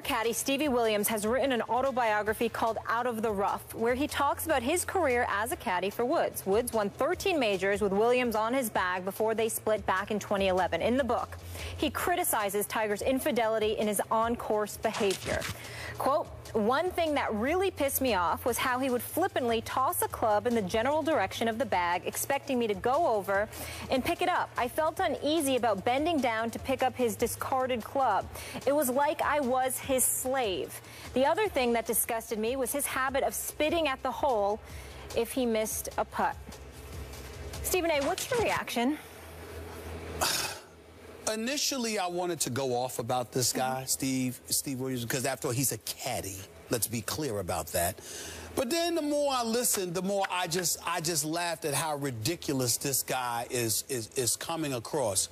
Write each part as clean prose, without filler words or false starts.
Former caddy Stevie Williams has written an autobiography called Out of the Rough, where he talks about his career as a caddy for Woods. Woods won 13 majors with Williams on his bag before they split back in 2011. In the book, he criticizes Tiger's infidelity in his on-course behavior. Quote, "One thing that really pissed me off was how he would flippantly toss a club in the general direction of the bag, expecting me to go over and pick it up. I felt uneasy about bending down to pick up his discarded club. It was like I was his slave. The other thing that disgusted me was his habit of spitting at the hole if he missed a putt." Stephen A., what's your reaction? Initially, I wanted to go off about this guy, Steve Williams, because after all, he's a caddy. Let's be clear about that. But then the more I listened, the more I just laughed at how ridiculous this guy is coming across.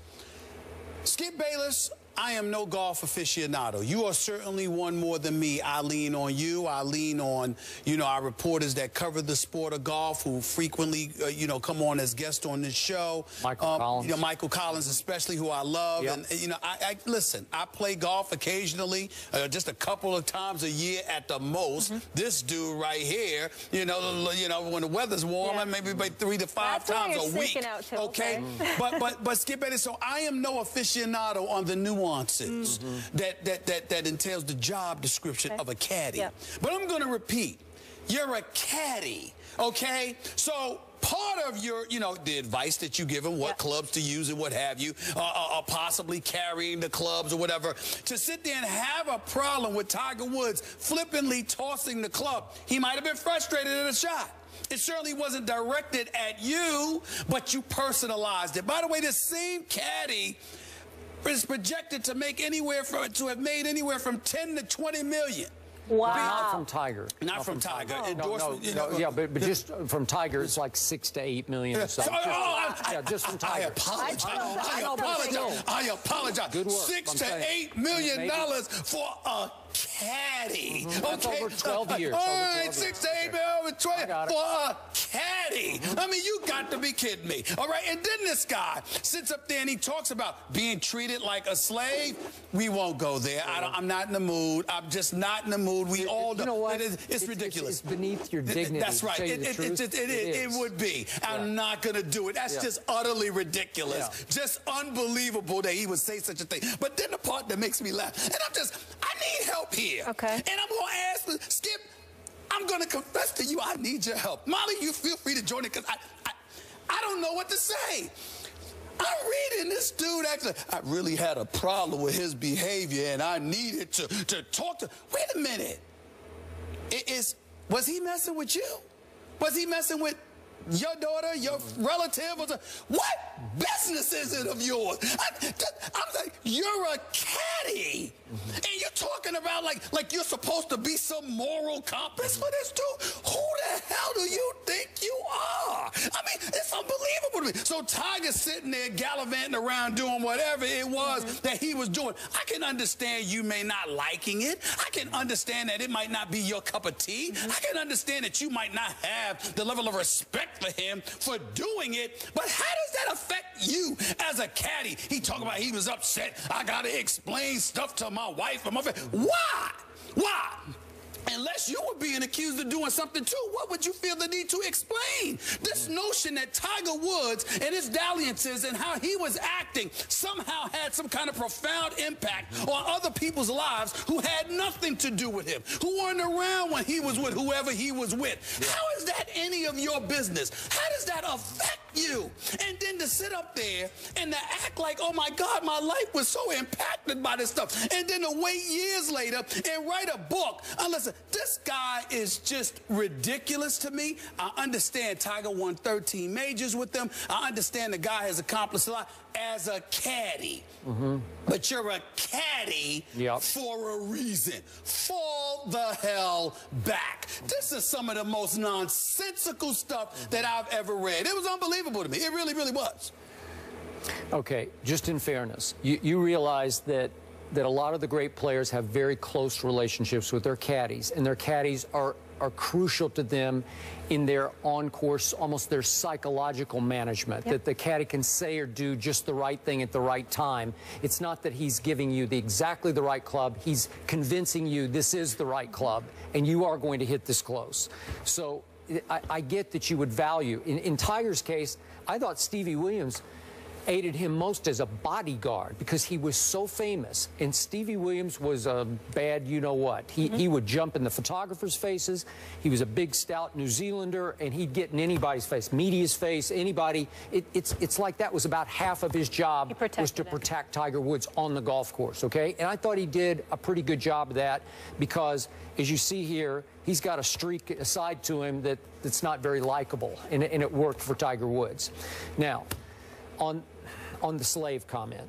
Skip Bayless, I am no golf aficionado. You are certainly one more than me. I lean on you. I lean on, our reporters that cover the sport of golf who frequently, come on as guests on this show. Michael Collins. Michael Collins especially, who I love. Yep. And, listen, I play golf occasionally, just a couple of times a year at the most. This dude right here, when the weather's warm, maybe about 3 to 5 times a week. Okay? But Skip Bayless, so I am no aficionado on the nuances that entails the job description of a caddy. But I'm going to repeat, you're a caddy, okay? So part of your, the advice that you give him, what clubs to use and what have you, or possibly carrying the clubs or whatever, to sit there and have a problem with Tiger Woods flippantly tossing the club. He might have been frustrated at a shot. It certainly wasn't directed at you, but you personalized it. By the way, this same caddy is projected to make have made anywhere from 10 to 20 million. Wow. Not from Tiger. Not from Tiger. No, but just from Tiger, it's like 6 to 8 million or so. Just from Tiger. I apologize. Good work. $6 to $8 million for a caddy. That's over 12 years. All right, 6 to 8 million for a caddy. I mean, you got to be kidding me. All right, and then this guy sits up there and he talks about being treated like a slave. We won't go there. I'm not in the mood. I'm just not in the mood. We all know what? It's ridiculous. It's beneath your dignity. That's right. It would be. I'm not going to do it. That's just utterly ridiculous. Just unbelievable that he would say such a thing. But then the part that makes me laugh, and I need help here. Okay. And I'm going to ask Skip, I'm going to confess to you, I need your help. Molly, you feel free to join it because I don't know what to say. I'm reading this dude actually. I really had a problem with his behavior and I needed to talk to. Wait a minute. Was he messing with you? Was he messing with your daughter, your relative? What business is it of yours? I'm like, you're a caddy. And you're talking about like you're supposed to be some moral compass for this dude? Who the hell do you think you are? I mean, it's unbelievable to me. So Tiger's sitting there gallivanting around doing whatever it was that he was doing. I can understand you may not liking it. I can understand that it might not be your cup of tea. I can understand that you might not have the level of respect for him for doing it. But how does that affect you as a caddy? He talking about he was upset. I got to explain stuff to my wife and my family. Why? Why? Unless you were being accused of doing something too, what would you feel the need to explain? This notion that Tiger Woods and his dalliances and how he was acting somehow had some kind of profound impact on other people's lives who had nothing to do with him, who weren't around when he was with whoever he was with. How is that any of your business? How does that affect you? And then to sit up there and to act like, oh my God, my life was so impacted by this stuff. And then to wait years later and write a book. Listen, this guy is just ridiculous to me. I understand Tiger won 13 majors with them. I understand the guy has accomplished a lot as a caddy. But you're a caddy for a reason. Fall the hell back. This is some of the most nonsensical stuff that I've ever read. It was unbelievable to me. It really, really was. Okay, just in fairness, you realize that that a lot of the great players have very close relationships with their caddies, and their caddies are crucial to them in their on-course, almost their psychological management, that the caddy can say or do just the right thing at the right time. It's not that he's giving you exactly the right club. He's convincing you this is the right club, and you are going to hit this close. So I get that you would value. In Tiger's case, I thought Stevie Williams aided him most as a bodyguard because he was so famous. And Stevie Williams was a bad you-know-what. He would jump in the photographers' faces. He was a big, stout New Zealander, and he'd get in anybody's face, media's face, anybody. It's like that was about half of his job was to protect Tiger Woods on the golf course, okay? And I thought he did a pretty good job of that because, as you see here, he's got a streak aside to him that's not very likable, and it worked for Tiger Woods. Now, on the slave comment,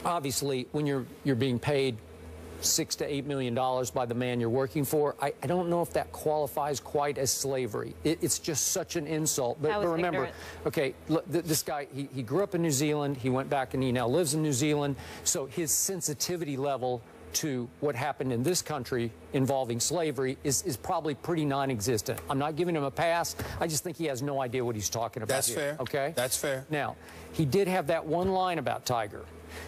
obviously, when you're being paid $6 to $8 million by the man you're working for, I don't know if that qualifies quite as slavery. It's just such an insult. But remember, okay, look, this guy, he grew up in New Zealand. He went back and he now lives in New Zealand. So his sensitivity level to what happened in this country involving slavery is probably pretty non-existent. I'm not giving him a pass. I just think he has no idea what he's talking about. That's fair. Okay? That's fair. Now, he did have that one line about Tiger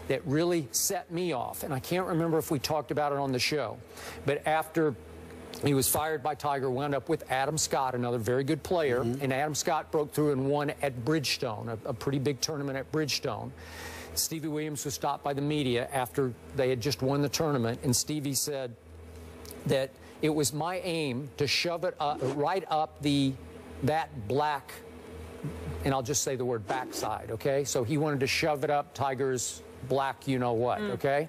that really set me off, and I can't remember if we talked about it on the show, but after he was fired by Tiger, wound up with Adam Scott, another very good player, and Adam Scott broke through and won at Bridgestone, a pretty big tournament at Bridgestone. Stevie Williams was stopped by the media after they had just won the tournament, and Stevie said that it was my aim to shove it right up that black, and I'll just say the word backside, okay? So he wanted to shove it up Tiger's black you-know-what, okay?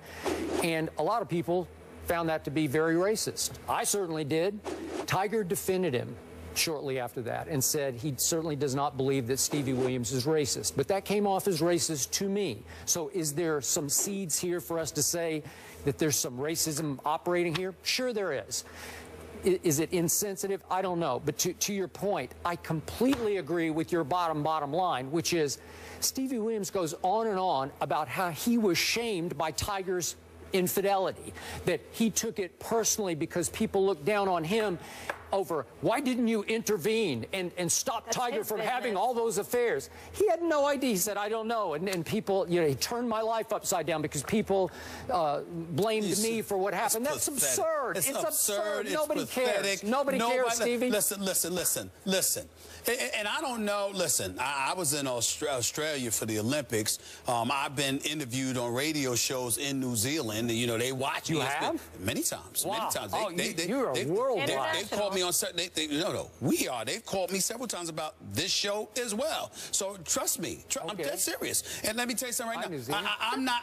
And a lot of people found that to be very racist. I certainly did. Tiger defended him shortly after that and said he certainly does not believe that Stevie Williams is racist. But that came off as racist to me. So is there some seeds here for us to say that there's some racism operating here? Sure there is. Is it insensitive? I don't know. But to your point, I completely agree with your bottom line, which is Stevie Williams goes on and on about how he was shamed by Tiger's infidelity, that he took it personally because people looked down on him over why didn't you intervene and stop Tiger from having all those affairs. He had no idea. He said, I don't know. And people, you know, he turned my life upside down because people blamed me for what happened. That's absurd. It's absurd. Nobody cares. Nobody cares, Stevie. Listen. And I don't know, listen, I was in Australia for the Olympics. I've been interviewed on radio shows in New Zealand. You know, they watch me. You have? Many times. Wow. Many times. You're a worldwide. They've called me on certain, we are. They've called me several times about this show as well. So trust me. I'm dead serious. And let me tell you something right now.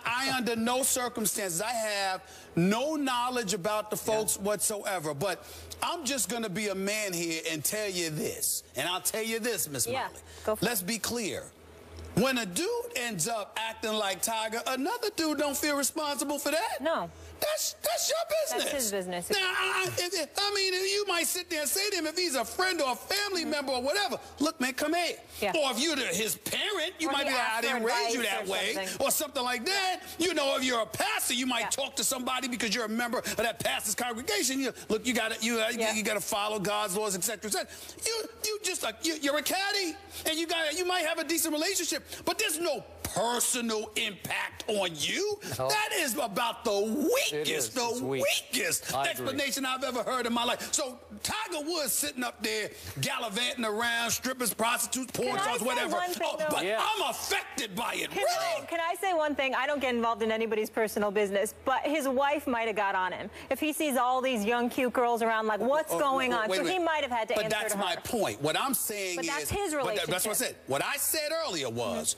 I under no circumstances, I have no knowledge about the folks whatsoever. But I'm just going to be a man here and tell you this. And I'll tell you this, Miss Molly. Let's be clear. When a dude ends up acting like Tiger, another dude don't feel responsible for that. No. That's your business. That's his business. Now, I mean, you might sit there and say to him, if he's a friend or a family member or whatever, look, man, come here. Or if you're his parent, you might be like, I didn't raise you that way, or something like that. You know, if you're a pastor, you might talk to somebody because you're a member of that pastor's congregation. Look, you gotta follow God's laws, etc., etc. You just like you're a caddy, and you might have a decent relationship, but there's no personal impact on you. That is about the weakest explanation I've ever heard in my life. So Tiger Woods sitting up there gallivanting around, strippers, prostitutes, porn stars, whatever. But I'm affected by it. Can I say one thing? I don't get involved in anybody's personal business, but his wife might have got on him. If he sees all these young, cute girls around, like, what's going on? So he might have had to answer to her. But that's my point. What I'm saying is... But that's his relationship. That's what I said. What I said earlier was...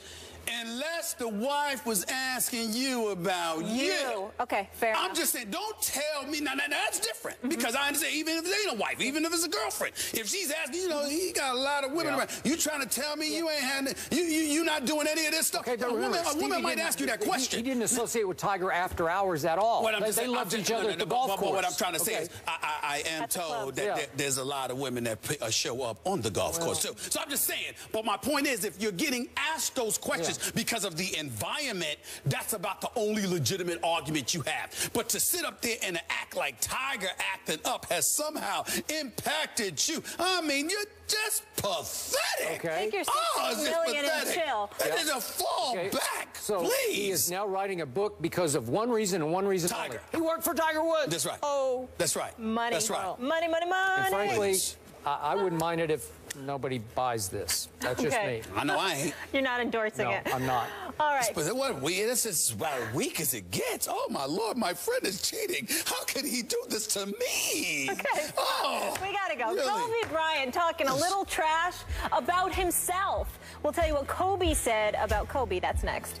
Unless the wife was asking you about you. Okay, fair enough. I'm just saying, don't tell me. Now that's different. Because I understand, even if it ain't a wife, even if it's a girlfriend, if she's asking, you know, he got a lot of women around. You trying to tell me you ain't having, you not doing any of this stuff? Okay, a woman might ask you that question. He didn't associate with Tiger after hours at all. They loved each other at the golf course. What I'm trying to say is, I am told that there's a lot of women that show up on the golf course, too. So I'm just saying, but my point is, if you're getting asked those questions, coaches because of the environment, that's about the only legitimate argument you have. But to sit up there and act like Tiger acting up has somehow impacted you, I mean, you're just pathetic. Okay. Take your $6 million and chill. That is a fall back, so please. He is now writing a book because of one reason and one reason only. He worked for Tiger Woods. That's right. Oh. That's right. Money. That's right. Money, money, money. And frankly, I wouldn't mind it if nobody buys this. That's just me. I know I ain't. You're not endorsing it. No, I'm not. All right. But what weird. This is about as weak as it gets. Oh, my Lord, my friend is cheating. How could he do this to me? Okay. Oh, we got to go. really? Kobe Bryant talking a little trash about himself. We'll tell you what Kobe said about Kobe. That's next.